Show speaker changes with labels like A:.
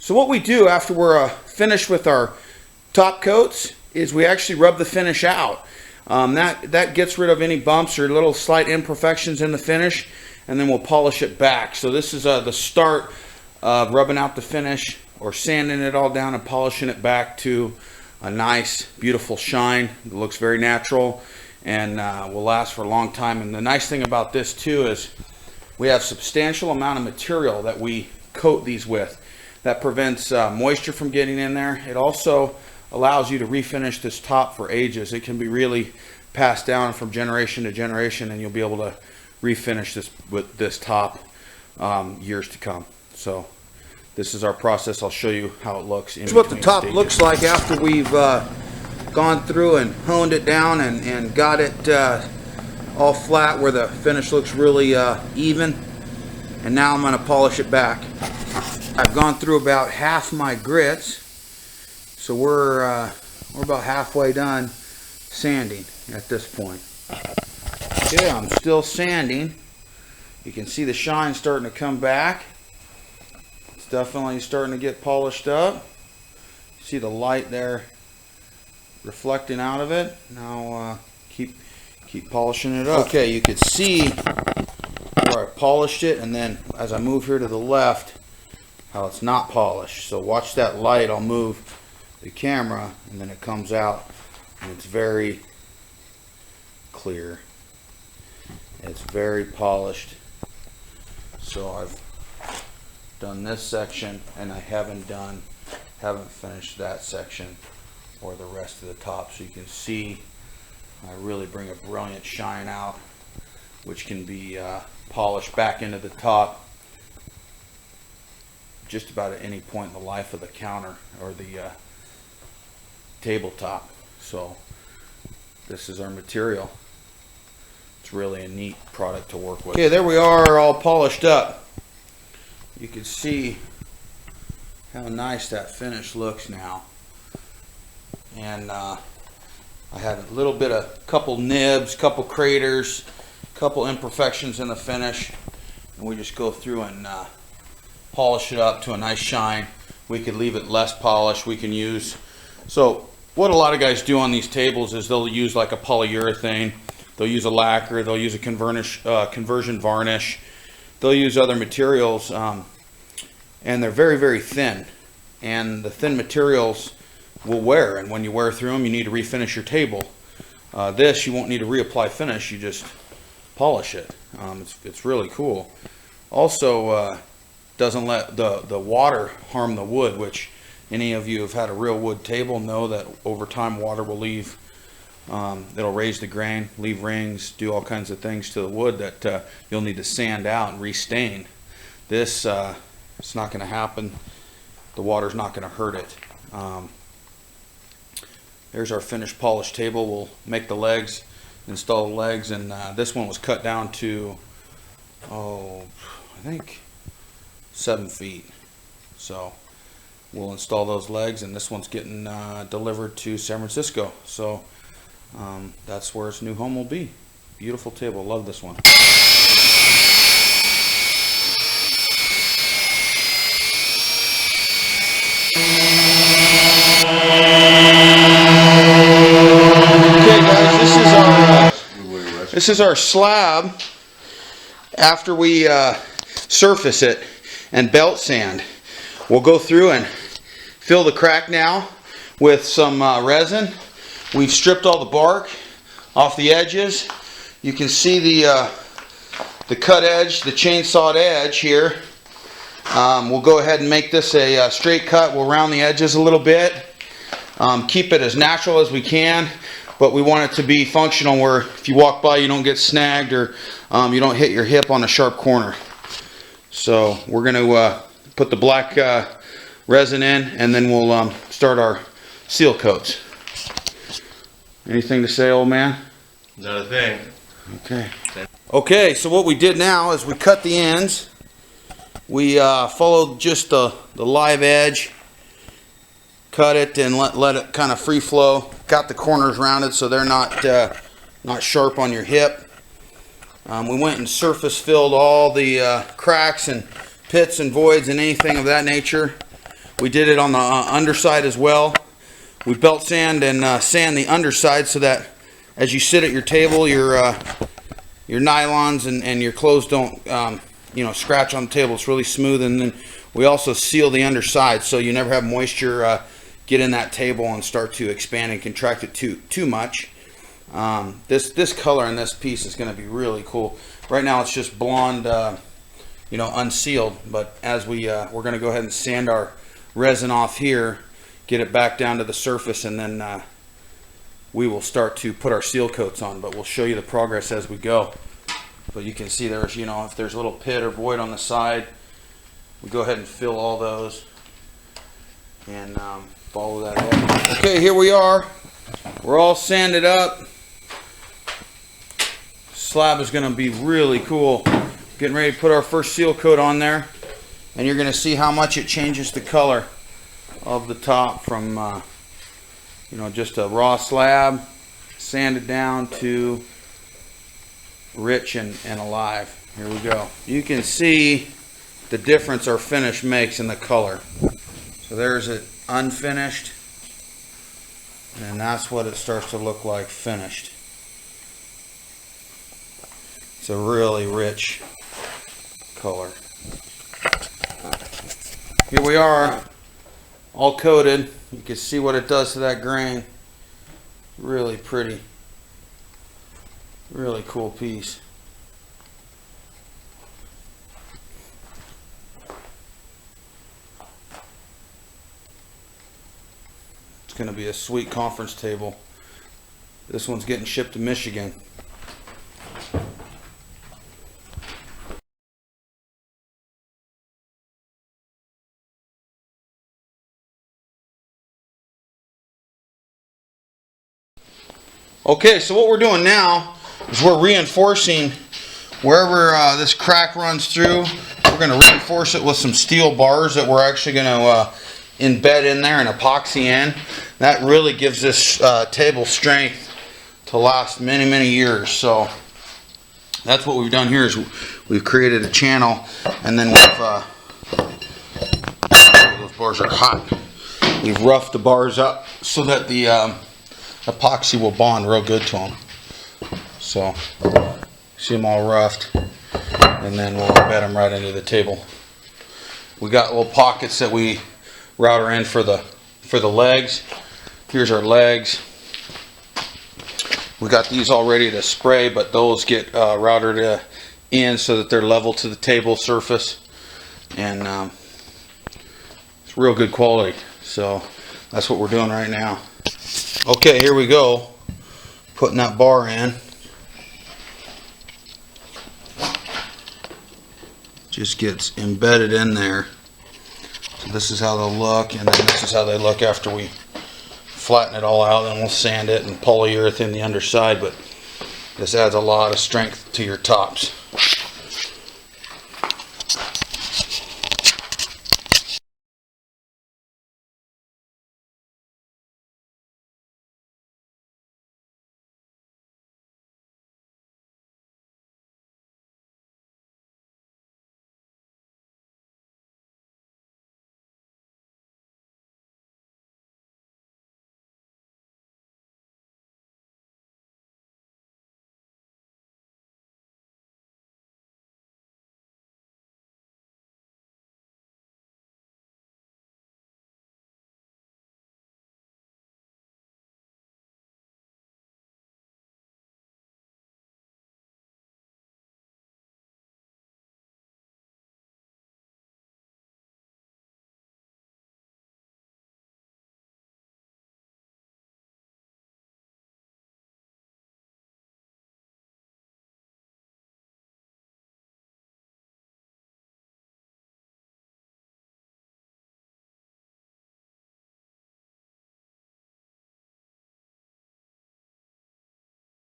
A: So what we do after we're finished with our top coats is we actually rub the finish out. That gets rid of any bumps or little slight imperfections in the finish, and then we'll polish it back. So this is the start of rubbing out the finish, or sanding it all down and polishing it back to a nice, beautiful shine. It looks very natural and will last for a long time. And the nice thing about this too is we have substantial amount of material that we coat these with. That prevents moisture from getting in there. It also allows you to refinish this top for ages. It can be really passed down from generation to generation, and you'll be able to refinish this with this top years to come. So this is our process. I'll show you how it looks. This is what the top looks like after we've gone through and honed it down and got it all flat where the finish looks really even. And now I'm going to polish it back. I've gone through about half my grits, so we're about halfway done sanding at this point. Okay, I'm still sanding. You can see the shine starting to come back. It's definitely starting to get polished up. See the light there reflecting out of it. Now keep polishing it up. Okay, you can see where I polished it, and then as I move here to the left, how it's not polished. So watch that light. I'll move the camera, and then it comes out, and it's very clear. It's very polished. So I've done this section, and I haven't finished that section or the rest of the top. So you can see I really bring a brilliant shine out, which can be polished back into the top just about at any point in the life of the counter or the tabletop. So this is our material. It's really a neat product to work with. Okay, there we are, all polished up. You can see how nice that finish looks now. And I had a little bit of couple nibs, couple craters, couple imperfections in the finish, and we just go through and polish it up to a nice shine. We could leave it less polished. We can use, so what a lot of guys do on these tables is they'll use like a polyurethane, they'll use a lacquer, they'll use a conversion varnish, they'll use other materials, and they're very, very thin, and the thin materials will wear, and when you wear through them, you need to refinish your table. This, you won't need to reapply finish, you just polish it. It's really cool. Also doesn't let the water harm the wood, which any of you who have had a real wood table know that over time water will leave, it'll raise the grain, leave rings, do all kinds of things to the wood that you'll need to sand out and restain. This, it's not going to happen. The water's not going to hurt it. There's our finished polished table. We'll make the legs, install the legs, and this one was cut down to, I think 7 feet. So we'll install those legs, and this one's getting delivered to San Francisco. So that's where its new home will be. Beautiful table. Love this one. Okay guys, this is our slab after we surface it and belt sand. We'll go through and fill the crack now with some resin. We've stripped all the bark off the edges. You can see the cut edge, the chainsawed edge here. We'll go ahead and make this a straight cut. We'll round the edges a little bit. Keep it as natural as we can, but we want it to be functional where if you walk by you don't get snagged or you don't hit your hip on a sharp corner. So we're going to put the black resin in, and then we'll start our seal coats. Anything to say, old man?
B: Not a thing.
A: Okay, so what we did now is we cut the ends. We followed just the live edge, cut it and let it kind of free flow. Got the corners rounded so they're not sharp on your hip. We went and surface filled all the cracks and pits and voids and anything of that nature We did it on the underside as well. We belt sand and sand the underside so that as you sit at your table, your nylons and your clothes don't scratch on the table. It's really smooth. And then we also seal the underside so you never have moisture get in that table and start to expand and contract it too much. This color in this piece is going to be really cool. Right now it's just blonde, unsealed, but as we're going to go ahead and sand our resin off here, get it back down to the surface, and then we will start to put our seal coats on. But we'll show you the progress as we go. But you can see there's, if there's a little pit or void on the side, we go ahead and fill all those and follow that up. Okay, here we are. We're all sanded up. Slab is going to be really cool. Getting ready to put our first seal coat on there, and you're going to see how much it changes the color of the top from just a raw slab sanded down to rich and alive. Here we go. You can see the difference our finish makes in the color. So there's it unfinished, and that's what it starts to look like finished. It's a really rich color. Here we are, all coated. You can see what it does to that grain. Really pretty. Really cool piece. It's going to be a sweet conference table. This one's getting shipped to Michigan. Okay, so what we're doing now is we're reinforcing wherever this crack runs through. We're going to reinforce it with some steel bars that we're actually going to embed in there and epoxy in. That really gives this table strength to last many, many years. So that's what we've done here is we've created a channel, and then those bars are hot. We've roughed the bars up so that the epoxy will bond real good to them. So see them all roughed, and then we'll embed them right into the table. We got little pockets that we router in for the legs. Here's our legs. We got these all ready to spray, but those get routed in so that they're level to the table surface, and it's real good quality. So that's what we're doing right now. Okay, here we go. Putting that bar in. Just gets embedded in there. So this is how they'll look, and then this is how they look after we flatten it all out. Then we'll sand it and polyurethane the underside, but this adds a lot of strength to your tops.